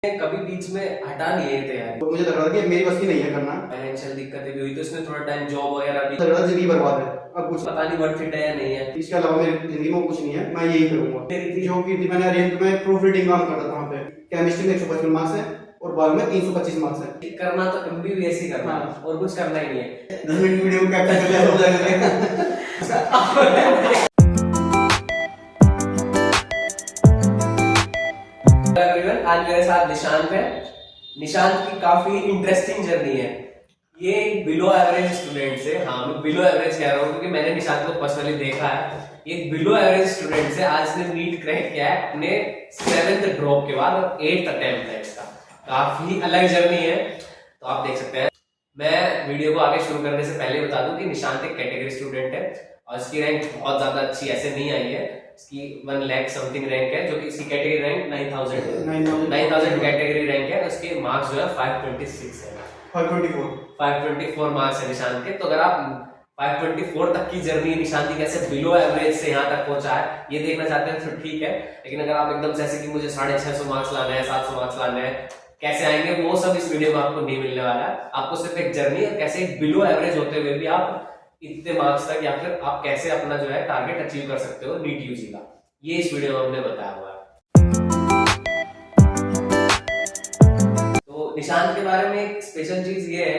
कभी बीच में हटा नहीं है तैयारी। तो मुझे लग रहा था कि मेरी बस की नहीं है करना। फाइनेंशियल दिक्कतें भी हुई तो इसमें थोड़ा टाइम जॉब वगैरह भी लग रहा था जिंदगी बर्बाद है, अब कुछ पता नहीं वर्थ फिट है या नहीं है। इसके अलावा मेरी जिंदगी में कुछ नहीं है, मैं यही करूंगा। जो कि मैंने अरेंज में प्रूफ रीडिंग काम करता था, वहाँ पे केमिस्ट्री में 155 मार्क्स है और बायो में 325 मार्क्स है। करना तो MBBS ही करना और कुछ करना ही नहीं है। 10 मिनट वीडियो कैप्चर कर लिया हो जाएगा। आज मेरे साथ निशांत है। निशांत की काफी इंटरेस्टिंग जर्नी है। ये एक बिलो एवरेज स्टूडेंट से, हाँ मैं बिलो एवरेज कह रहा हूँ क्योंकि मैंने निशांत को पर्सनली देखा है। एक बिलो एवरेज स्टूडेंट से आज ने नीट क्रैक किया है अपने 7th ड्रॉप के बाद और 8th अटेम्प्ट है इसका। काफी अलग जर्नी है, तो आप देख सकते हैं। मैं वीडियो को आगे शुरू करने से पहले बता दूं कि निशांत एक कैटेगरी स्टूडेंट है और इसकी रैंक बहुत ज्यादा अच्छी ऐसे नहीं आई है। इसकी 1 लाख समथिंग रैंक है, जो कि इसकी कैटेगरी रैंक 9000 कैटेगरी रैंक है। उसके मार्क्स जो है 526 है। 524 मार्क्स है निशांत के। तो अगर आप 524 तक की जर्नी निशांत की कैसे बिलो एवरेज से यहाँ तक पहुंचा है ये देखना चाहते हैं तो ठीक है। लेकिन अगर आप एकदम से ऐसे कि मुझे 650 मार्क्स लाना है, 700 मार्क्स लाना है, कैसे आएंगे वो सब इस वीडियो में आपको नहीं मिलने वाला है। आपको सिर्फ एक जर्नी और कैसे एक बिलो एवरेज होते हुए भी आप इतने मार्क्स तक या फिर आप कैसे अपना जो है टारगेट अचीव कर सकते हो नीट यूजी का, ये इस वीडियो में हमने बताया हुआ है। तो निशांत के बारे में एक स्पेशल चीज ये है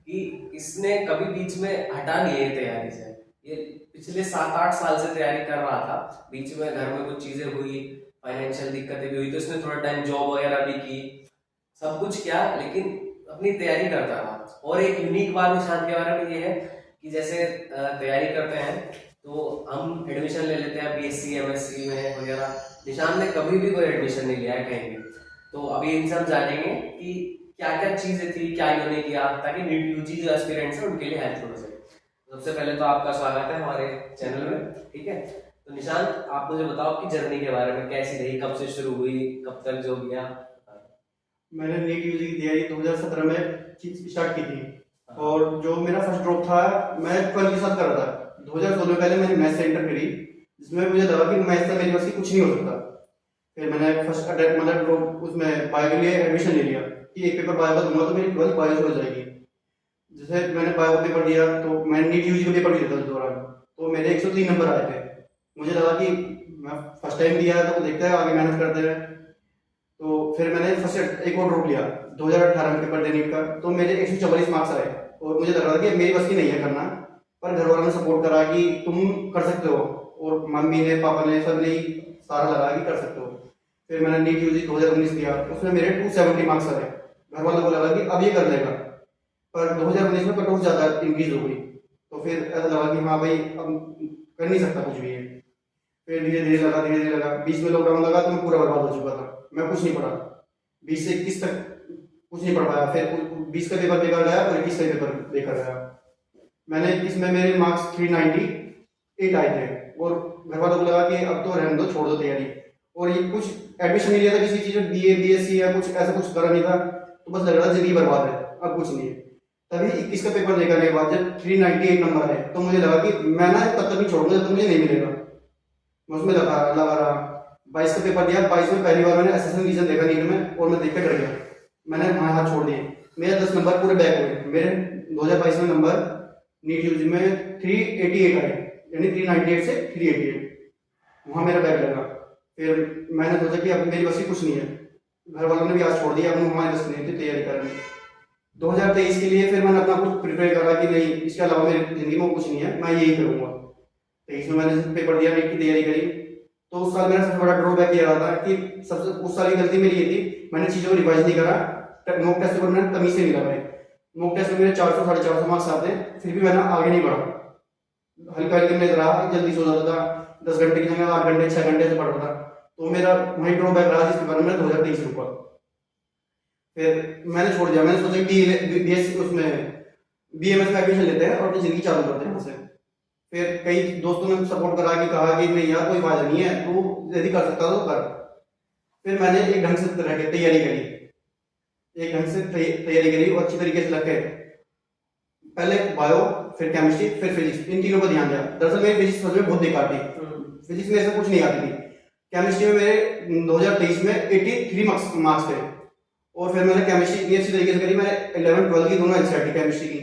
कि इसने कभी बीच में हटा नहीं है तैयारी से। ये पिछले 7-8 साल से तैयारी कर रहा था। बीच में घर में कुछ चीजें हुई, फाइनेंशियल दिक्कतें भी हुई तो इसने थोड़ा टाइम जॉब वगैरह भी की, सब कुछ किया, लेकिन अपनी तैयारी करता रहा। और एक यूनिक बात निशांत के बारे में ये है कि जैसे तैयारी करते हैं तो हम एडमिशन ले लेते हैं BSc MSc में वगैरह। निशांत ने कभी भी कोई एडमिशन नहीं लिया है कहीं भी। तो अभी इनसे हम जानेंगे कि क्या क्या चीजें थी, क्या इन्होंने किया ताकि नीट यूजी जो एस्पिरेंट्स है उनके लिए हेल्पफुल हो सके। सबसे पहले तो आपका स्वागत है हमारे चैनल में, ठीक है। तो निशांत आप मुझे बताओ कि जर्नी के बारे में कैसी रही, कब से शुरू हुई, कब तक जो गया। मैंने नीट यूजी की तैयारी 2017 में स्टार्ट की थी और जो मेरा फर्स्ट ड्रॉप था मैं 12 के साथ कर रहा था। 2016 में पहले मैंने मैथ्स से इंटर करी, जिसमें मुझे लगा कि मैथ्स से मेरी वजह से कुछ नहीं हो सकता। फिर मैंने फर्स्ट अटेम्प्ट मतलब उसमें बायो के लिए एडमिशन ले लिया कि एक पेपर बायो का दूंगा तो मेरी 12 बायो से हो जाएगी। जैसे मैंने बायो पेपर दिया तो मैंने नीट यूजी का पेपर दिया था उस दौरान, तो मेरे 103 नंबर आए थे। मुझे लगा कि मैं फर्स्ट टाइम दिया है तो देखते हैं आगे मेहनत करते हैं। तो फिर मैंने फर्स्ट एक और ड्रॉप लिया 2018 में पेपर देने का, तो मेरे 144 मार्क्स आए और मुझे लग रहा था कि मेरी बस की नहीं है करना। पर घर वालों ने सपोर्ट करा कि तुम कर सकते हो और मम्मी ने पापा ने सब ने सारा लगा कि कर सकते हो। फिर मैंने नीट यूजी 2019 दिया, उसमें मेरे 270 मार्क्स आए। घर वालों को लगा कि अब ये कर लेगा, पर 2019 में कट ऑफ ज़्यादा इंक्रीज हो गई। तो फिर ऐसा लगा कि हाँ भाई अब कर नहीं सकता कुछ भी है। फिर धीरे धीरे लगा। बीच में लॉकडाउन लगा तो मैं पूरा बर्बाद हो चुका था, मैं कुछ नहीं पढ़ा। 20 से 21 तक कुछ नहीं पढ़ पाया। फिर 20 का पेपर बेकार गया और 21 का पेपर बेकार गया। मैंने 21 में मेरे मार्क्स 398 आए थे और घर वालों को लगा कि अब तो रहने दो, छोड़ दो तैयारी। और ये कुछ एडमिशन नहीं लिया था किसी चीज़ में, BA BSc या कुछ ऐसा कुछ करा नहीं था, तो बस लग रहा था जिंदगी बर्बाद है, अब कुछ नहीं है। तभी 21 का पेपर देने के बाद जब 398 नंबर आए तो मुझे लगा कि मैं ना तब तक नहीं छोड़ूंगा जब तक मुझे नहीं मिलेगा। मैं उसमें लगा रहा। 22 का पेपर दिया, 22 में पहली बार मैंने असिस्टेंट रीजन देखा नीट में और मैं देख कर डर गया। मैंने वहाँ हाथ छोड़ दिए, मेरे 10 नंबर पूरे बैक हुए। मेरे 2022 में नंबर नीट यूजी में 388 आए, यानी 398 से 388, वहाँ मेरा बैक लगा। फिर मैंने सोचा कि अब मेरी बस की कुछ नहीं है। घर वालों ने भी आज छोड़ दिया, अब हमारी बस नहीं थी तैयारी करनी। 2023 के लिए फिर मैंने अपना कुछ प्रिपेयर करा कि नहीं, इसके अलावा मेरी जिंदगी में कुछ नहीं है, मैं यही करूँगा। 23 में मैंने पेपर दिया, नीट की तैयारी करी। तो उस साल मेरा सबसे बड़ा ड्रॉबैक ये रहा था कि सबसे उस साल की गलती मेरी ये थी, मैंने चीज़ों को रिवाइज नहीं करा। मॉक टेस्ट पेपर मैंने तमीज से नहीं लगाए। मॉक टेस्ट में मेरे 400 साढ़े 400 मार्क्स आते हैं, फिर भी मैंने आगे नहीं बढ़ा। हल्का हल्के में रहा, जल्दी सो जाता था, 10 घंटे की जगह 8 घंटे 6 घंटे से पढ़ता था। तो मेरा वही ड्रॉबैक रहा जिसके बारे में 2023 रुका। फिर मैंने छोड़ दिया। मैंने सोचा कि BSc उसमें BMS में एडमिशन लेते हैं और अपनी जिंदगी चालू करते हैं वहाँ से। फिर कई दोस्तों ने सपोर्ट करा कि कहा कि नहीं यार कोई फायदा नहीं है, तू यदि कर सकता तो कर। फिर मैंने एक ढंग से तरह की तैयारी करी, और अच्छी तरीके से लग पहले बायो, फिर केमिस्ट्री, फिर फिजिक्स, इन तीनों पर ध्यान दिया। दरअसल मेरी फिजिक्स सच में बहुत बेकार थी, फिजिक्स में ऐसा कुछ नहीं आती थी। केमिस्ट्री में मेरे 2023 में 83 मार्क्स थे और फिर मैंने केमिस्ट्री इतनी अच्छी तरीके से करी, मैंने 11 12 की दोनों एनसीईआरटी केमिस्ट्री की,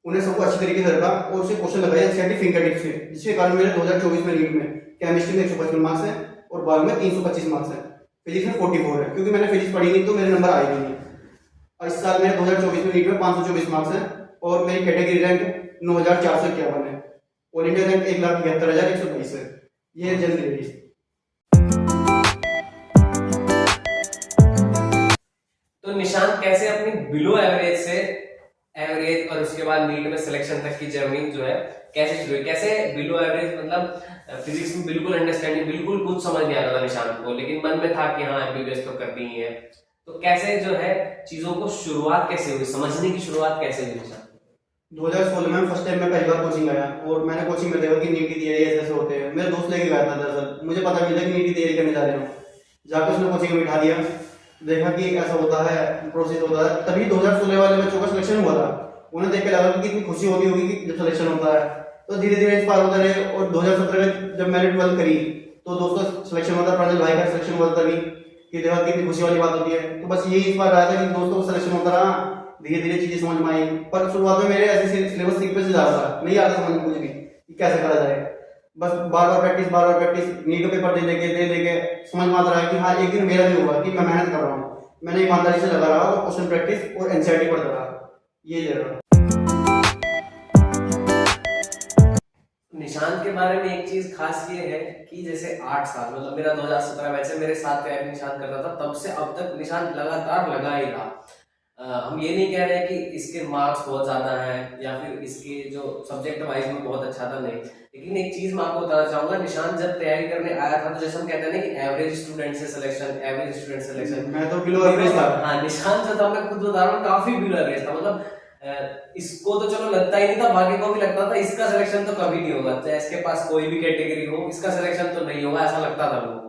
उन्हें सबको अच्छी तरीके से रखा और उससे क्वेश्चन लगाए एनसीईआरटी फिंगर टिप्स से, जिसके कारण मेरे 2024 में नीट में केमिस्ट्री में 155 मार्क्स हैं और बायो में 325 मार्क्स हैं, फिजिक्स में 44 है, क्योंकि मैंने फिजिक्स पढ़ी नहीं तो मेरे नंबर आए भी नहीं। और इस साल मेरे 2024 में नीट में 524 मार्क्स हैं और मेरी कैटेगरी रैंक 9451 है, ऑल इंडिया रैंक 1,71,122 है। ये जल्दी रही। तो निशांत कैसे अपनी बिलो एवरेज से एवरेज और उसके बाद नीट में सिलेक्शन तक की जर्नी जो है कैसे शुरू हुई, कैसे बिलो एवरेज, मतलब फिजिक्स में बिल्कुल अंडरस्टैंडिंग, बिल्कुल कुछ समझ नहीं आ रहा था निशांत को, लेकिन मन में था कि हाँ एमबीबीएस तो करनी ही है। तो कैसे जो है चीजों को शुरुआत कैसे हुई, समझने की शुरुआत कैसे हुई निशांत? 2016 में फर्स्ट टाइम मैं पहली बार कोचिंग आया और मैंने कोचिंग में देखा कि नीट की तैयारी ऐसे ऐसे होते हैं। मेरे दोस्त लेके गया था, दरअसल मुझे पता नहीं था कि नीट की तैयारी करने जा रहे हो। जाकर उसने कोचिंग में बिठा दिया, देखा कि ऐसा होता है, प्रोसेस होता है। तभी 2016 वाले बच्चों का सिलेक्शन हुआ था। उन्हें देख के लगा कि कितनी खुशी होती होगी कि जब सिलेक्शन होता है। तो धीरे धीरे इंस्पायर होता रहे और 2017 में जब मैंने 12 करी तो दोस्तों सिलेक्शन हुआ था, प्रांजल भाई का सिलेक्शन हुआ था तभी, कि देखा कितनी खुशी वाली बात होती है। तो बस यही इंस्पायर रहा था कि दोस्तों को सिलेक्शन होता रहा, धीरे धीरे चीजें समझ में आई। पर शुरुआत में मेरे ऐसे सिलेबस सीक्वेंस से जा रहा था, नहीं आता समझ में कुछ भी कि कैसे करा जाए। बस बार बार प्रैक्टिस, नीट का पेपर दे देके समझ में आता रहा कि हाँ एक दिन मेरा भी होगा कि मैं मेहनत कर रहा हूँ। मैंने ईमानदारी से लगा रहा और क्वेश्चन प्रैक्टिस और एनसीईआरटी पढ़ता रहा, ये ले रहा। निशांत के बारे में एक चीज खास ये है कि जैसे 8 साल, मतलब मेरा 2017 वैसे मेरे साथ तैयारी निशांत करता था, तब से अब तक निशांत लगातार लगा ही रहा। हम ये नहीं कह रहे कि इसके मार्क्स बहुत ज्यादा है या फिर इसके जो सब्जेक्ट वाइज में बहुत अच्छा था, नहीं। लेकिन एक चीज मैं आपको बताना चाहूंगा, निशांत जब तैयारी करने आया था तो जैसे हम कहते हैं ना कि एवरेज स्टूडेंट से सिलेक्शन, एवरेज स्टूडेंट सिलेक्शन, मैं तो बिलो एवरेज था। हाँ, निशांत जो था मैं खुद बता रहा हूँ काफी बिलो एवरेज था। मतलब इसको तो चलो लगता ही नहीं था, बाकी को भी लगता था इसका सिलेक्शन तो कभी नहीं होगा, चाहे इसके पास कोई भी कैटेगरी हो इसका सिलेक्शन तो नहीं होगा, ऐसा लगता था लोगों को।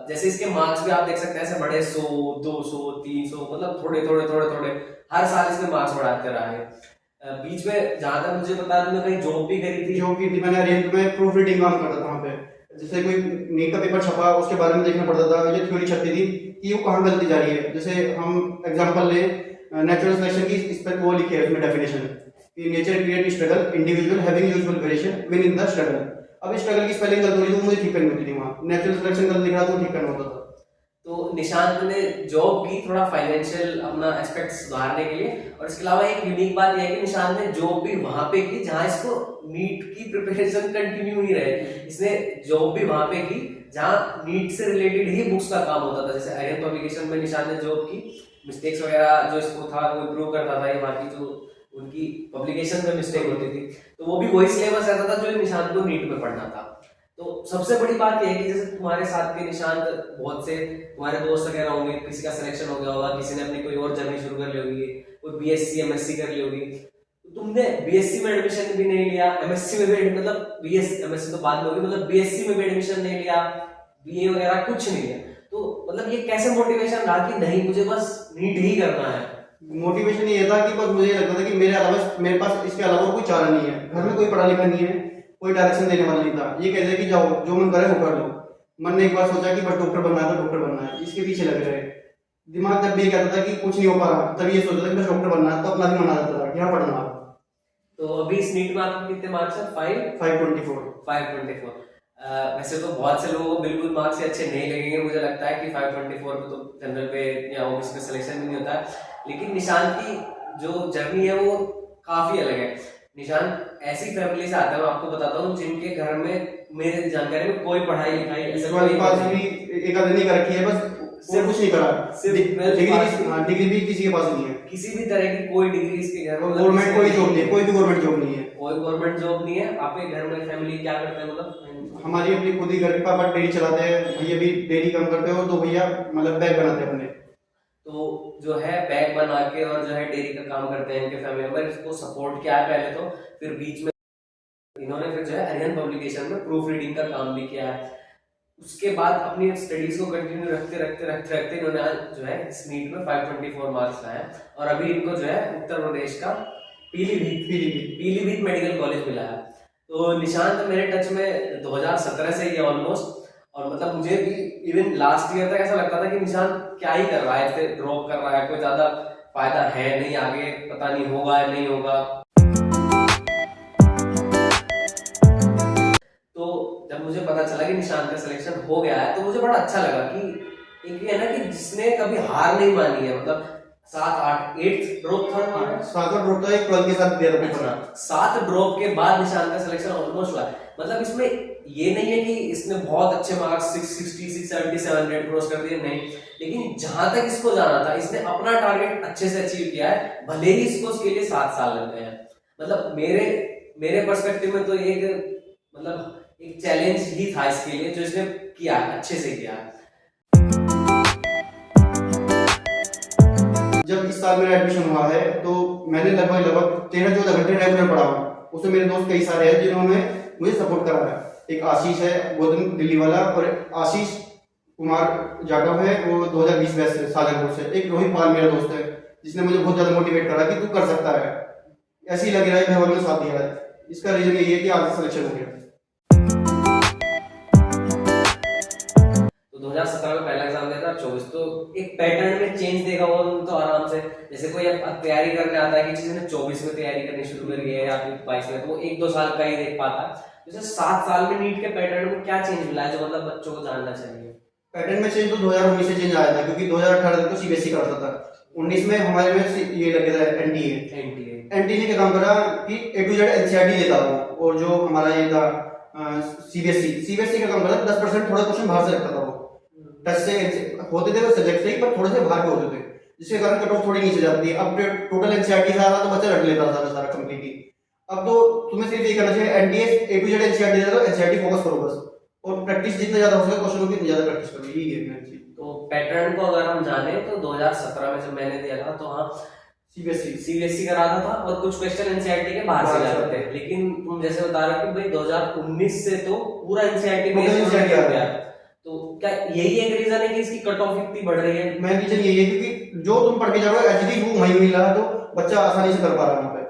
जैसे इसके मार्क्स भी आप देख सकते हैं, ऐसे बड़े 100 200 300, मतलब थोड़े थोड़े थोड़े थोड़े हर साल इसमें मार्क्स बढ़ाते रहा है। बीच में जहां तक मुझे पता है, कहीं जॉब भी करी थी। जॉब की थी मैंने, अरेंज में प्रूफ रीडिंग काम करता था वहाँ पे। जैसे कोई नीट का पेपर छपा उसके बारे में देखना पड़ता था, ये थ्योरी छपती थी कि वो कहाँ गलती जा रही है। जैसे हम एग्जांपल ले नेचुरल सिलेक्शन की, इस पर वो लिखी है उसमें डेफिनेशन कि nature create struggle, individual having usual variation win in the struggle. अब स्ट्रगल की स्पेलिंग गलत हो रही तो मुझे ठीक करनी होती थी, वहाँ नेचुरल सिलेक्शन गलत लिख रहा तो ठीक करना होता था। तो निशांत ने जॉब की थोड़ा फाइनेंशियल अपना एस्पेक्ट सुधारने के लिए, और इसके अलावा एक यूनिक बात यह है कि निशांत ने जॉब भी वहां पे की जहां इसको नीट की प्रिपरेशन कंटिन्यू ही रहे। इसने जॉब भी वहां पे की जहां नीट से रिलेटेड ही बुक्स का काम होता था। जैसे आर्यन पब्लिकेशन में निशांत ने जॉब की, मिस्टेक्स वगैरह जो इसको था वो इम्प्रूव करता था, ये बाकी जो उनकी पब्लिकेशन में मिस्टेक होती थी तो वो भी वही सिलेबस रहता था जो निशांत को नीट में पढ़ना था। तो सबसे बड़ी बात यह है कि जैसे तुम्हारे साथ के निशांत, बहुत से तुम्हारे दोस्त वगैरह होंगे, किसी का सिलेक्शन हो गया होगा, किसी ने अपनी कोई और जर्नी शुरू कर ली होगी, कोई बीएससी एमएससी कर ली होगी। तो तुमने बीएससी में एडमिशन भी नहीं लिया, एमएससी में भी, मतलब बीएससी एमएससी तो बाद में होगी, मतलब बीएससी में भी एडमिशन नहीं लिया, बीए वगैरह कुछ नहीं लिया। तो मतलब ये कैसे मोटिवेशन रहा कि नहीं मुझे बस नीट ही करना है? मोटिवेशन ये था कि बस मुझे लगता था कि मेरे पास इसके अलावा कोई चारा नहीं है, घर में कोई पढ़ा लिखा नहीं है, कोई डायरेक्शन देने वाला नहीं था। ये कहते कि जाओ जो मन करे वो कर लो। मन ने एक बार सोचा कि बस डॉक्टर बनना है तो डॉक्टर बनना है, इसके पीछे लगे रहे। दिमाग जब भी ये कहता था कि कुछ नहीं हो पा रहा, तब ये सोचता था कि बस डॉक्टर बनना है, तो अपना भी मन आ जाता था कि हाँ पढ़ना। तो अभी इस नीट में आपके कितने मार्क्स है? 524। वैसे तो बहुत से लोगों को बिल्कुल मार्क्स अच्छे नहीं लगेंगे, मुझे लगता है कि 524 पे तो जनरल पे या ओबीसी में सिलेक्शन भी नहीं होता है। लेकिन निशांत की जो जर्नी है वो काफी अलग है। निशांत ऐसी फैमिली से आता है, मैं आपको बताता हूँ, जिनके घर में मेरे जानकारी में कोई पढ़ाई लिखाई ऐसा पास भी एक आदमी नहीं कर रखी है, बस सिर्फ कुछ नहीं करा, डिग्री भी किसी के पास नहीं है, किसी भी तरह की कोई डिग्री इसके घर में, गवर्नमेंट कोई जॉब नहीं है, कोई भी गवर्नमेंट जॉब नहीं है, कोई गवर्नमेंट जॉब नहीं है। आपके घर में फैमिली क्या करते हैं? मतलब हमारी अपनी खुद ही घर के पापा डेयरी चलाते हैं, भैया भी डेयरी काम करते हैं और 2 भैया मतलब बैग बनाते हैं अपने। तो जो है बैग बना के और जो है डेयरी का काम करते हैं इनके फैमिली मेंबर, इसको सपोर्ट किया है पहले तो, फिर बीच में इन्होंने फिर जो है आर्यन पब्लिकेशन में प्रूफ रीडिंग का काम भी किया है। उसके बाद अपनी स्टडीज को कंटिन्यू रखते इन्होंने आज जो है इस नीट में 524 मार्क्स लाए और अभी इनको जो है उत्तर प्रदेश का पीलीभीत मेडिकल कॉलेज मिला है। तो निशांत मेरे टच में 2017 से ही है ऑलमोस्ट, और मतलब मुझे भी इवन लास्ट ईयर तक ऐसा लगता था कि निशांत क्या ही कर रहा है, ऐसे ड्रॉप कर रहा है, कोई ज्यादा फायदा है नहीं, आगे पता नहीं होगा या नहीं होगा। तो जब मुझे पता चला कि निशांत का सिलेक्शन हो गया है तो मुझे बड़ा अच्छा लगा कि एक ये है ना कि जिसने कभी हार नहीं मानी है, मतलब 7-8 ड्रॉप था हमारा, 7 ड्रॉप था, एक 12 के साथ दिया था पेपर। 7 ड्रॉप के बाद निशांत का सिलेक्शन ऑलमोस्ट हुआ है। मतलब इसमें ये नहीं है कि इसने बहुत अच्छे मार्क्स 660 670 700 क्रॉस कर दिए, नहीं, लेकिन जहां तक इसको जाना था इसने अपना टारगेट अच्छे से अचीव किया है, भले ही इसको उसके लिए 7 साल लग गए हैं। मतलब मेरे पर्सपेक्टिव में तो एक मतलब एक चैलेंज ही था इसके लिए जो इसने किया, अच्छे से किया। जब इस साल मेरा एडमिशन हुआ है तो मैंने लगभग 13-14 घंटे रेगुलर पढ़ा हूँ। उसमें मेरे दोस्त कई सारे हैं जिन्होंने मुझे सपोर्ट करा है। एक आशीष है गौतम दिल्ली वाला, और आशीष कुमार जाटव है, वो 2020 बैच से शाहजहांपुर से। एक रोहित पाल मेरा दोस्त है जिसने मुझे बहुत ज्यादा मोटिवेट करा कि तू कर सकता है। ऐसे ही लग रहा है घर वालों ने साथ दिया है। इसका रीजन यही है कि आज सिलेक्शन हो गया। तो 2017 में पहला एग्जाम दिया था, 24 तो एक पैटर्न में चेंज देखा हुआ तो आराम से, जैसे कोई अब तैयारी करने आता है कि चीज ने 24 में तैयारी करनी शुरू करी है या फिर 22 में, तो वो 1-2 साल का ही देख पाता है। जैसे 7 साल में नीट के पैटर्न में क्या चेंज मिला है जो मतलब बच्चों को जानना चाहिए? पैटर्न में चेंज तो 2019 से चेंज आया था, क्योंकि 2018 तक तो सीबीएसई करता था। 19 में हमारे में ये लगे था एनटीए ने क्या काम करा कि A to Z एनसीईआरटी लेता वो, और जो हमारा ये था सीबीएसई का काम करा 10% थोड़ा क्वेश्चन बाहर से रखता था वो। टच से होते थे वो सब्जेक्ट से ही, पर थोड़े से बाहर के होते थे, जिसके कारण कट ऑफ थोड़ी नीचे जाती है। अब टोटल एनसीईआरटी से आ रहा तो बच्चा रट लेता था सारा कंप्लीट ही। अब तो तुम्हें सिर्फ ये करना चाहिए, NDA A to Z NCERT दे दो, एनसीईआरटी फोकस करो बस, और प्रैक्टिस जितना ज्यादा हो सके क्वेश्चनों की ज्यादा प्रैक्टिस करो, यही है मेन चीज। तो पैटर्न को अगर हम जाने तो 2017 में जब मैंने दिया था तो हाँ सीबीएसई का रहा था और कुछ क्वेश्चन एनसीईआरटी के बाहर से जाते थे। लेकिन तुम जैसे बता रहे हो कि भाई 2019 से तो पूरा एनसीईआरटी में आ गया, तो क्या यही एक रीजन है कि इसकी कट ऑफ इतनी बढ़ रही है? मेन रीजन यही है क्योंकि जो तुम पढ़ के जा रहे हो एचडी वो वहीं मिल रहा है, तो बच्चा आसानी से कर पा रहा है वहां पे,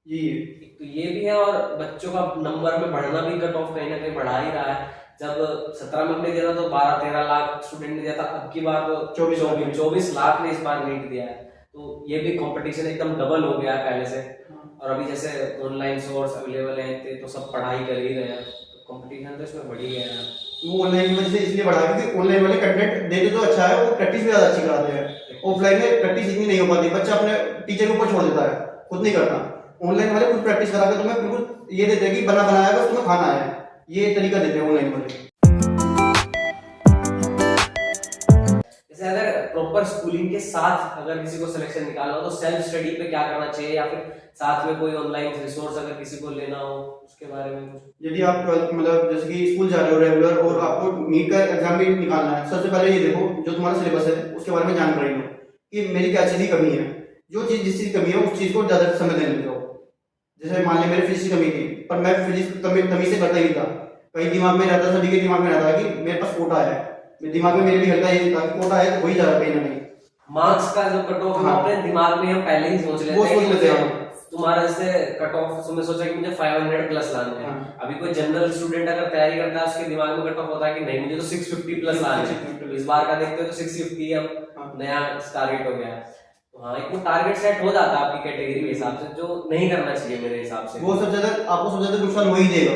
यही है। तो ये भी है, और बच्चों का नंबर में बढ़ना भी कट ऑफ कहीं ना कहीं बढ़ा ही रहा है। जब 17 में हमने दिया था तो 12-13 लाख स्टूडेंट ने दिया था, अब की बार तो 24 लाख ने इस बार नीट दिया है। तो ये भी कंपटीशन एकदम डबल हो गया है पहले से। और अभी जैसे ऑनलाइन सोर्स अवेलेबल है तो सब पढ़ाई कर ही रहे हैं, तो कंपटीशन तो इसमें बढ़ ही गया है। वो ऑनलाइन की वजह से इसलिए बढ़ा क्योंकि ऑनलाइन वाले कंटेंट देते तो अच्छा है, वो प्रैक्टिस भी ज्यादा अच्छी कराते हैं। ऑफलाइन में प्रैक्टिस इतनी नहीं हो पाती, बच्चा अपने टीचर के ऊपर छोड़ देता है, खुद नहीं करता। ऑनलाइन वाले खुद प्रैक्टिस करा के तुम्हें बिल्कुल ये देते हैं कि बना बनाया बस तुम्हें खाना है, ये तरीका देते हैं ऑनलाइन वाले। जैसे अगर प्रॉपर स्कूलिंग के साथ अगर किसी को सिलेक्शन निकालना हो तो सेल्फ स्टडी पे क्या करना चाहिए, या फिर साथ में कोई ऑनलाइन रिसोर्स अगर किसी को लेना हो उसके बारे में कुछ? यदि आप मतलब जैसे कि स्कूल जा रहे हो रेगुलर और आपको नीट का एग्जाम भी निकालना है, सबसे पहले ये देखो जो तुम्हारा सिलेबस है उसके बारे में जानकारी लो कि मेरी क्या चीज की कमी है। जो चीज जिस चीज की कमी है उस चीज को ज्यादा समय देने दो। जैसे मान लिया मेरे फिजिक्स की कमी थी, पर मैं फिजिक्स तमीज से करता ही था, कहीं दिमाग में रहता, सभी के दिमाग में रहता है कि मेरे पास कोटा है, मेरे दिमाग में मेरे भी हल्का ये था कि कोटा है तो वही जा रहा कहीं ना कहीं। मार्क्स का जो कट ऑफ अपने दिमाग में हम पहले ही सोच लेते हैं, तुम्हारा जैसे कट ऑफ तुमने सोचा कि मुझे 500 प्लस लाना है। अभी कोई जनरल स्टूडेंट अगर तैयारी करता है उसके दिमाग में कट ऑफ होता है कि नहीं मुझे तो 650 प्लस लाना है, इस बार का देखते हो तो 650 अब नया टारगेट हो गया है। तो हाँ, एक टारगेट सेट हो जाता है आपकी कैटेगरी के हिसाब से, जो नहीं करना चाहिए मेरे हिसाब से। वो सबसे ज्यादा आपको सबसे ज्यादा नुकसान वही देगा।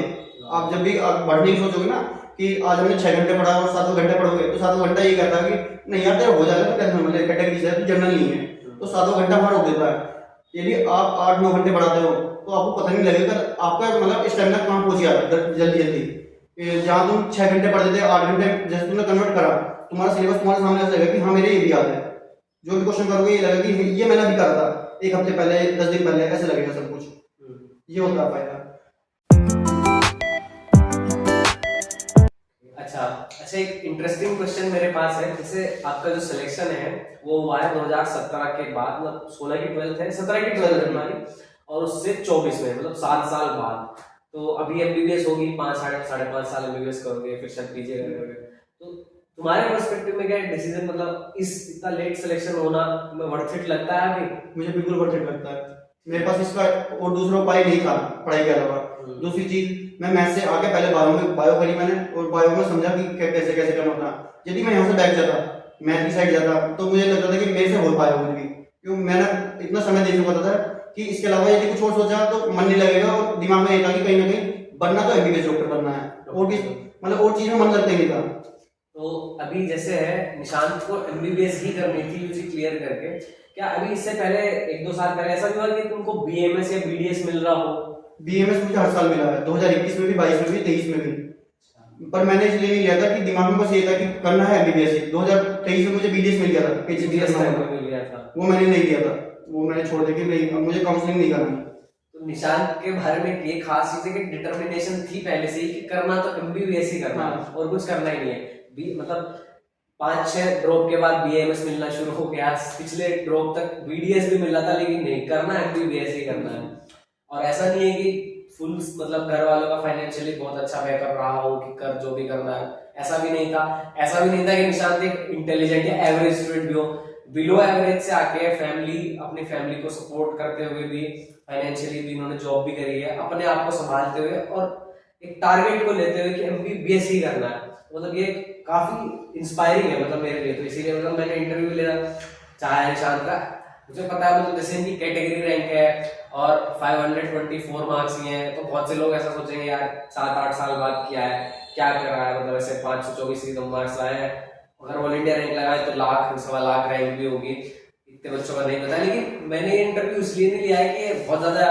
आप जब भी बढ़ने की सोचोगे ना कि आज हमने 6 घंटे पढ़ा और 7 घंटे पढ़ोगे, तो 7 घंटा ये कहता है कि नहीं यार तेरा हो जाएगा, तो टेंशन मत ले, कैटेगरी से तो जनरल नहीं है, तो 7 घंटा बाहर रोक देता है। यदि आप 8-9 घंटे पढ़ाते हो तो आपको पता नहीं लगेगा आपका मतलब स्टेमिना कहाँ पहुंच गया जल्दी जल्दी। जहाँ तुम 6 घंटे पढ़ते थे 8 घंटे जैसे तुमने कन्वर्ट करा, तुम्हारा सिलेबस तुम्हारे सामने ऐसा लगेगा कि हाँ मेरे ये भी याद है। जो भी क्वेश्चन करोगे ये लगेगा कि ये मैंने भी करा था 1 हफ्ते पहले 10 दिन पहले, ऐसे लगेगा सब कुछ। ये होता है फायदा। अच्छा, एक इंटरेस्टिंग क्वेश्चन मेरे पास है। जैसे आपका जो सिलेक्शन है वो हुआ है 2017 के बाद, मतलब 16 की 12th है, 17 की 12th है हमारी, और उससे 24 में मतलब 7 साल बाद। तो अभी एमबीबीएस होगी, 5-5.5 साल एमबीबीएस करोगे, फिर शायद पीजी करोगे। तो तुम्हारे पर्सपेक्टिव में क्या डिसीजन, मतलब इस इतना लेट सिलेक्शन होना वर्थ इट लगता है अभी? मुझे बिल्कुल वर्थ इट लगता है। मेरे पास इसका और दूसरा उपाय नहीं था पढ़ाई के अलावा। दूसरी चीज मैं मैथ से आके पहले बायो करी मैंने, और बायो में समझा कि कैसे कैसे करना होता। यदि मैं यहाँ से बैठ जाता, मैथ की साइड जाता, तो मुझे लगता था कि मेरे से हो पाएगा कुछ भी, क्यों मैंने इतना समय दे चुका था कि इसके अलावा यदि कुछ और सोचा तो मन नहीं लगेगा, और दिमाग में ये था कि कहीं ना कहीं बनना तो एमबीबीएस डॉक्टर बनना है, और भी मतलब और चीज में मन लगता ही नहीं था। तो अभी जैसे है निशांत को एमबीबीएस ही करनी थी यूजी क्लियर करके, क्या अभी इससे पहले 1-2 साल पहले ऐसा भी हुआ कि तुमको बीएमएस या बीडीएस मिल रहा हो? बीएमएस मुझे हर साल मिला है, 2021 में भी, 22 में भी, 23 में भी, पर मैंने इसलिए नहीं लिया था कि दिमाग में बस ये था कि करना है एमबीबीएस ही। 2023 में मुझे बीडीएस मिल गया था, बीडीएस मिल गया था, वो मैंने नहीं लिया था, वो मैंने छोड़ दिया कि नहीं, अब मुझे काउंसलिंग नहीं करना। तो निशांत के बारे में ये खास चीज है कि डिटर्मिनेशन थी पहले से ही कि करना तो एमबीबीएस ही करना है और कुछ करना ही नहीं है। मतलब 5-6 ड्रॉप के बाद बीएमएस मिलना शुरू हो गया, पिछले ड्रॉप तक बीडीएस भी मिल रहा था, लेकिन नहीं, करना एमबीबीएस ही करना है। और ऐसा नहीं है कि फुल मतलब घर वालों का फाइनेंशियली बहुत अच्छा बैकअप रहा हो कि कर जो भी करना है, ऐसा भी नहीं था। ऐसा भी नहीं था कि निशांत एक इंटेलिजेंट या एवरेज स्टूडेंट भी हो, बिलो एवरेज से आके अपनी फैमिली को सपोर्ट करते हुए भी, फाइनेंशियली भी इन्होंने जॉब भी करी है, अपने आप को संभालते हुए और एक टारगेट को लेते हुए कि एमबीबीएस ही करना है। मतलब ये काफी इंस्पायरिंग है मतलब मेरे लिए, तो इसीलिए मतलब मैंने इंटरव्यू लेना चाहा है निशांत का। मुझे पता है मतलब जैसे इनकी कैटेगरी रैंक है और 524 मार्क्स ही हैं, तो बहुत से लोग ऐसा सोचेंगे यार 7-8 साल बाद क्या है, क्या कर रहा है, मतलब ऐसे 524 ही तो मार्क्स लाए हैं, अगर ऑल इंडिया रैंक लगाए तो 1,00,000-1.25 लाख रैंक भी होगी, इतने बच्चों का नहीं पता। लेकिन मैंने ये इंटरव्यू इसलिए नहीं लिया है कि बहुत ज्यादा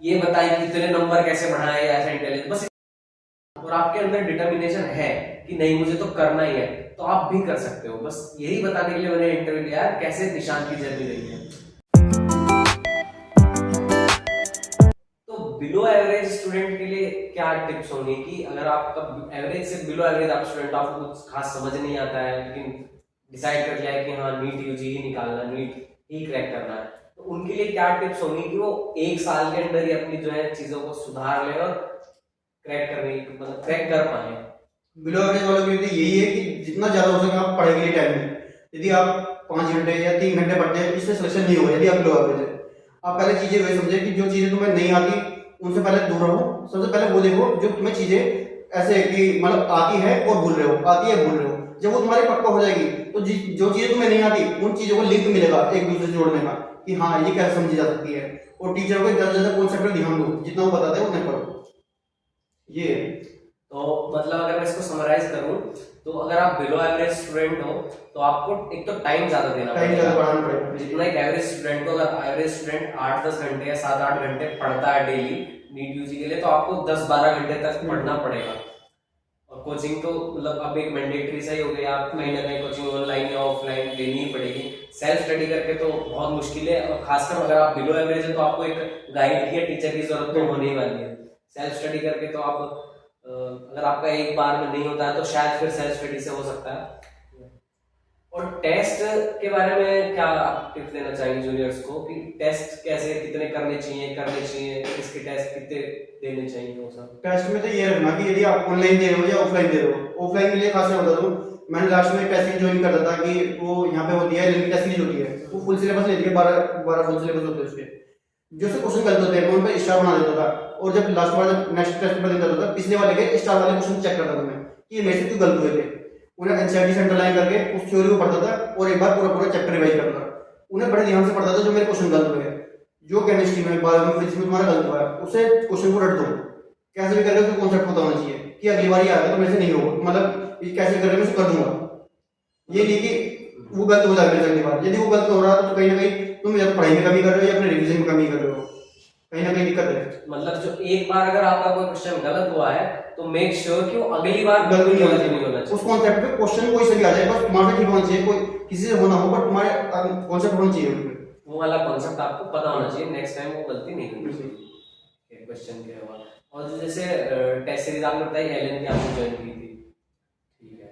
ये बताए कि इतने नंबर कैसे बढ़ाए या ऐसा इंटेलिजेंस, बस और आपके अंदर डिटर्मिनेशन है कि नहीं मुझे तो करना ही है, तो आप भी कर सकते हो। बस यही बताने के लिए मैंने इंटरव्यू लिया है, कैसे निशांत की जर्नी रही है। तो बिलो एवरेज स्टूडेंट के लिए क्या टिप्स होंगी कि अगर आपका एवरेज से बिलो एवरेज आप स्टूडेंट, आपको कुछ खास समझ नहीं आता है लेकिन डिसाइड कर लिया है कि हाँ नीट यूजी ही निकालना, नीट ही क्रैक करना है, तो उनके लिए क्या टिप्स होंगी कि वो 1 साल के अंदर ही अपनी जो है चीजों को सुधार ले और क्रैक कर पाए? बिलो एवरेज वालों के लिए यही है कि जितना ज्यादा हो सके आप पढ़ाई के लिए टाइम दें। यदि आप 5 घंटे या 3 घंटे पढ़ते हैं, इससे सिलेक्शन नहीं होगा। यदि आप बिलो एवरेज है, आप पहले चीजें वही समझे कि जो चीजें तुम्हें नहीं आती उनसे पहले दूर रहो। सबसे पहले वो देखो जो तुम्हें चीजें ऐसे कि मतलब आती है और भूल रहे हो, आती है भूल रहे हो, जब वो तुम्हारी पक्का हो जाएगी तो जो चीजें तुम्हें नहीं आती उन चीजों को लिंक मिलेगा एक दूसरे से जोड़ने का कि हाँ ये कैसे समझी जा सकती है। और टीचरों को ज्यादा से ज्यादा कॉन्सेप्ट पर ध्यान दो, जितना वो बताते हैं उतने पढ़ो। ये तो मतलब अगर मैं इसको समराइज करूं तो अगर आप बिलो एवरेज स्टूडेंट हो तो आपको एक तो टाइम ज्यादा देना पड़ेगा। जितना एक एवरेज स्टूडेंट को, अगर एवरेज स्टूडेंट 8-10 घंटे या 7-8 घंटे पढ़ता है डेली नीट यूजी के लिए, तो आपको 10-12 घंटे तक पढ़ना पड़ेगा। और कोचिंग तो मतलब अब एक मैंडेटरी सा ही हो गया, आप कहीं ना कहीं कोचिंग ऑनलाइन या ऑफलाइन लेनी ही पड़ेगी। सेल्फ स्टडी करके तो बहुत मुश्किल है, और खासकर अगर आप बिलो एवरेज है तो आपको एक गाइड की या टीचर की जरूरत तो होने ही वाली है। सेल्फ स्टडी करके तो आप अगर आपका एक बार में नहीं होता है तो शायद फिर सेल्फ स्टडी से हो सकता है। और टेस्ट के बारे में क्या आप टिप्स देना चाहेंगे जूनियर्स को कि टेस्ट कैसे, कितने करने चाहिए, इसके टेस्ट कितने देने चाहिए? वो सब टेस्ट में तो ये रखना कि यदि आप ऑनलाइन दे रहे हो या ऑफलाइन दे रहे हो। ऑफलाइन के लिए खास मैं बता दूं, मैंने लास्ट में टेस्ट ज्वाइन करता था कि वो यहाँ पे होती है लिमिट टेस्ट सीरीज होती है, वो फुल सिलेबस लेती है, 12 फुल सिलेबस होते हैं उसके, जो से क्वेश्चन गलत होते हैं मैं उन पर स्टार बना देता था। और जब लास्ट बार जब नेक्स्ट टेस्ट पर देता था, पिछले वाले के स्टार वाले क्वेश्चन चेक करता था मैं कि ये मेरे से क्यों गलत हुए थे। उन्हें एनसीईआरटी से अंडरलाइन करके उस थ्योरी को पढ़ता था और एक बार पूरा चैप्टर रिवाइज करता था। उन्हें बड़े ध्यान से पढ़ता था जो मेरे क्वेश्चन गलत हुए, जो केमिस्ट्री में, बायो में, फिजिक्स में तुम्हारा गलत हुआ है उसे क्वेश्चन को रट दो, कैसे भी करके उसको कॉन्सेप्ट पता होना चाहिए कि अगली बार ये आएगा तो मेरे से नहीं होगा, मतलब ये कैसे करके मैं उसे कर दूंगा। ये नहीं कि वो गलत हो जाएगा अगली बार। यदि वो गलत हो रहा है तो कहीं ना कहीं तुम या तो पढ़ाई में कमी कर रहे हो या अपने रिवीजन में कमी कर रहे हो, कहीं ना कहीं दिक्कत है। मतलब जो एक बार अगर आपका कोई क्वेश्चन गलत हुआ है तो मेक श्योर कि वो अगली बार गलत नहीं होना चाहिए। उस कॉन्सेप्ट पे क्वेश्चन कोई से भी आ जाए, बस तुम्हारे ठीक होना चाहिए, कोई किसी से होना हो, बट तुम्हारे कॉन्सेप्ट होना चाहिए उसमें, वो वाला कॉन्सेप्ट आपको पता होना चाहिए, नेक्स्ट टाइम वो गलती नहीं होनी चाहिए क्वेश्चन के बाद। और जो जैसे टेस्ट सीरीज आपने बताई एलन की आपने ज्वाइन की थी, ठीक है,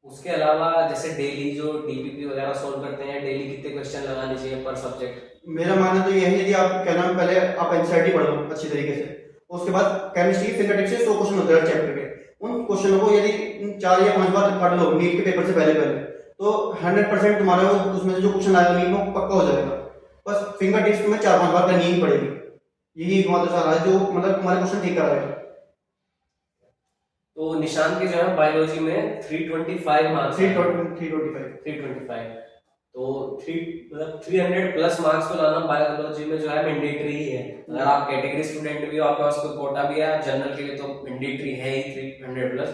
उसके अलावा जैसे डेली जो डीपीपी वगैरह सॉल्व करते हैं, डेली कितने क्वेश्चन लगाने चाहिए पर सब्जेक्ट? मेरा मानना तो ये है, यदि आप क्या नाम पहले आप एनसीईआरटी पढ़ लो अच्छी तरीके से, उसके बाद केमिस्ट्री फिंगरटिप से 100 क्वेश्चन होते हैं चैप्टर के, उन क्वेश्चनों को यदि 4 या 5 बार पढ़ लो नीट के पेपर से पहले तो 100% तुम्हारा उसमें से जो क्वेश्चन आएगा नीट में पक्का हो जाएगा। बस फिंगर टिप्स तुम्हें 4-5 बार करनी ही पड़ेगी, यही एकमात्र सवाल है जो मतलब तुम्हारे क्वेश्चन ठीक कर रहा है। तो निशांत के जो है बायोलॉजी में 325 मार्क्स, 325। तो 300 प्लस मार्क्स तो लाना बायोलॉजी में जो है मैंडेटरी ही है। अगर आप कैटेगरी स्टूडेंट भी हो, आपके पास कोई कोटा भी है, जनरल के लिए तो मैंडेटरी है ही 300 प्लस।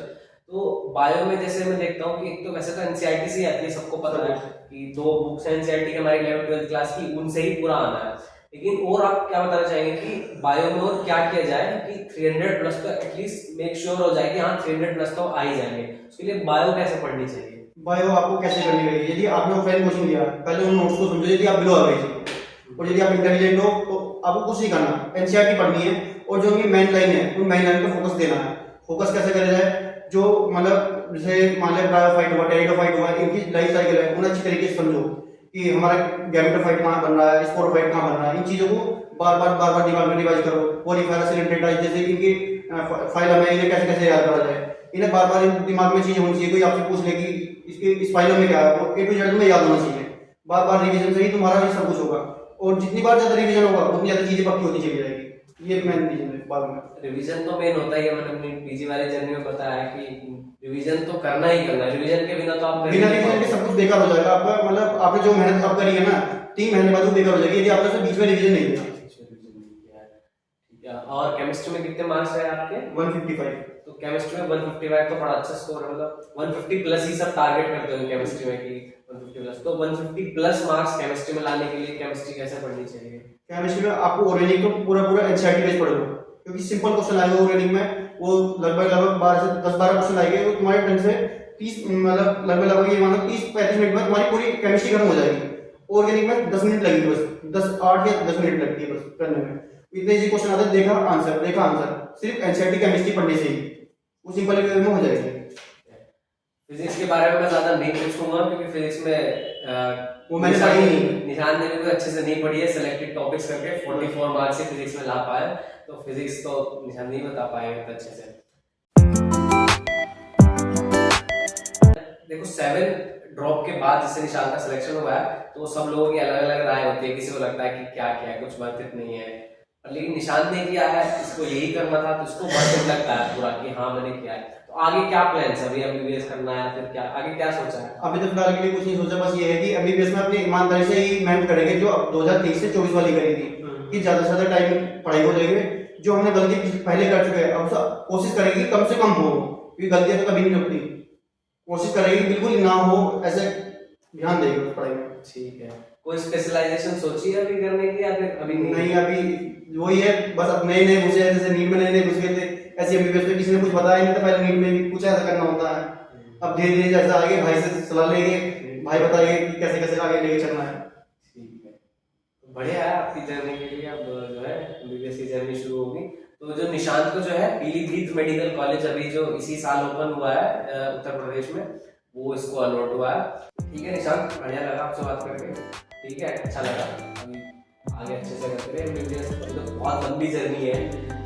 तो बायो में जैसे मैं देखता हूँ कि एक तो वैसे तो एनसीईआरटी से आती है, सबको पता है कि 2 बुक्स एनसीईआरटी के हमारी 11th 12th क्लास की, उनसे ही पूरा आना है। लेकिन और आप क्या बताना चाहेंगे कि बायो में और क्या किया जाए कि 300 प्लस तो एटलीस्ट मेक श्योर हो जाए कि हाँ 300 प्लस तो आ ही जाएंगे। उसके लिए बायो कैसे पढ़नी चाहिए? बायो आपको कैसे करनी रहेगी? यदि आपने ऑफलाइन कोचिंग लिया, पहले उन नोट्स को समझो। यदि आप बिलो एवरेज हो और यदि आप इंटेलिजेंट हो तो आपको कुछ नहीं करना, एनसीईआरटी पढ़नी है और जो उनकी मेन लाइन है उन मेन लाइन पे फोकस देना है। फोकस कैसे करा जाए? जो मतलब जैसे मान लिया ब्रायोफाइट हुआ, टेरिडोफाइट हुआ, इनकी लाइफ साइकिल है, उन्हें अच्छी तरीके से समझो कि हमारा गैमेटोफाइट कहाँ बन रहा है, स्पोरोफाइट कहाँ बन रहा है। इन चीजों को बार बार दिमाग में रिवाइज करो। पॉलीफेरा सिलेंटेटाइज जैसे इनकी फाइलम है, इन्हें कैसे कैसे याद करा जाए, इन्हें बार बार दिमाग में चीजें होनी चाहिए। कोई आपसे पूछ ले कि इसके इस फाइलम में क्या है, वो A to Z तुम्हें याद होना चाहिए। बार बार रिवीजन से ही तुम्हारा ये सब कुछ होगा, और जितनी बार ज्यादा रिवीजन होगा उतनी ज्यादा चीजें पक्की होती चली जाएगी। ये मेन रीजन है बाद में। रिवीजन तो मेन होता ही है, मैंने अपनी पीजी वाले जर्नी में बताया कि रिवीजन तो करना ही करना है। रिवीजन के बिना तो आप बिना रिवीजन के सब कुछ बेकार हो जाएगा आपका। मतलब आपने जो मेहनत आप करी है ना 3 महीने बाद वो बेकार हो जाएगी यदि आपने से बीच में रिवीजन नहीं किया। ठीक है। और केमिस्ट्री में कितने मार्क्स रहे आपके? 155। तो केमिस्ट्री में 155 तो बड़ा अच्छा स्कोर है। मतलब 150 प्लस ही सब टारगेट करते हो केमिस्ट्री में कि 150 प्लस। तो 150 प्लस मार्क्स केमिस्ट्री में लाने के लिए केमिस्ट्री कैसे पढ़नी चाहिए? केमिस्ट्री में आपको ऑर्गेनिक तो पूरा एनसीईआरटी बेस पढ़ो, क्योंकि सिंपल क्वेश्चन आएगा ऑर्गेनिक में। वो लगभग 12 से 10-12 क्वेश्चन आएंगे, तो तुम्हारे ढंग से 30 मतलब लगभग ये मानो 30-35 मिनट में तुम्हारी पूरी केमिस्ट्री खत्म हो जाएगी। ऑर्गेनिक में 10 मिनट लगेगी बस, 8 या 10 मिनट लगती है बस करने में। इतने इजी क्वेश्चन आते हैं, देखा आंसर, सिर्फ एनसीईआरटी केमिस्ट्री पढ़ने से ही वो सिंपल वे में हो जाएगी। फिजिक्स के बारे में मैं ज्यादा नहीं पूछूंगा क्योंकि फिजिक्स में वो मैंने पढ़ी नहीं। निशान ने भी कोई अच्छे से नहीं पढ़ी है, सिलेक्टेड टॉपिक्स करके 44 मार्क्स से फिजिक्स में ला पाए। तो फिजिक्स तो निशान नहीं बता पाएंगे तो अच्छे से। देखो 7 ड्रॉप के बाद जिससे निशान का सिलेक्शन हुआ है, तो सब लोगों की अलग अलग राय होती है। किसी को लगता है कि क्या क्या है, कुछ वर्थ इट नहीं है, लेकिन निशान ने किया है, इसको यही करना था, तो इसको वर्थ इट लगता है पूरा कि हाँ मैंने किया है। तो आगे क्या प्लान है? अभी एमबीबीएस करना है, फिर क्या आगे क्या सोचा है? अभी तो फिलहाल के लिए कुछ नहीं सोचा, बस ये है कि एमबीबीएस में अपनी ईमानदारी से ही मेहनत करेंगे जो 2023 से 24 वाली करी थी, कि ज्यादा से ज्यादा टाइम पढ़ाई हो जाएगी। जो हमने गलती पहले कर चुके हैं अब कोशिश करेंगे कि कम से कम हो, क्योंकि गलतियां तो कभी नहीं रुकती। कोशिश करेंगे बिल्कुल ना हो, ऐसे ध्यान देंगे उस पढ़ाई में। ठीक है। कोई स्पेशलाइजेशन सोची है अभी करने की या फिर अभी नहीं? अभी वही है, बस अब नए नए घुसे हैं, जैसे नीट में नए नए घुस गए थे, ऐसे एमबीबीएस में किसी ने कुछ बताया नहीं था पहले नीट में भी कुछ ऐसा करना होता है। अब धीरे धीरे जैसा आगे भाई से सलाह लेंगे, भाई बताइए कि कैसे कैसे आगे लेके चलना है। ठीक है, बढ़िया है आपकी जर्नी के लिए। अब जो है एमबीबीएस की जर्नी शुरू होगी। तो जो निशांत को जो है पीलीभीत मेडिकल कॉलेज अभी जो इसी साल ओपन हुआ है उत्तर प्रदेश में, वो इसको अलॉट हुआ है। ठीक है निशांत, बढ़िया लगा आपसे बात करके। ठीक है, अच्छा लगा। अभी आगे अच्छे से करते रहे एमबीबीएस, तो बहुत लंबी जर्नी है।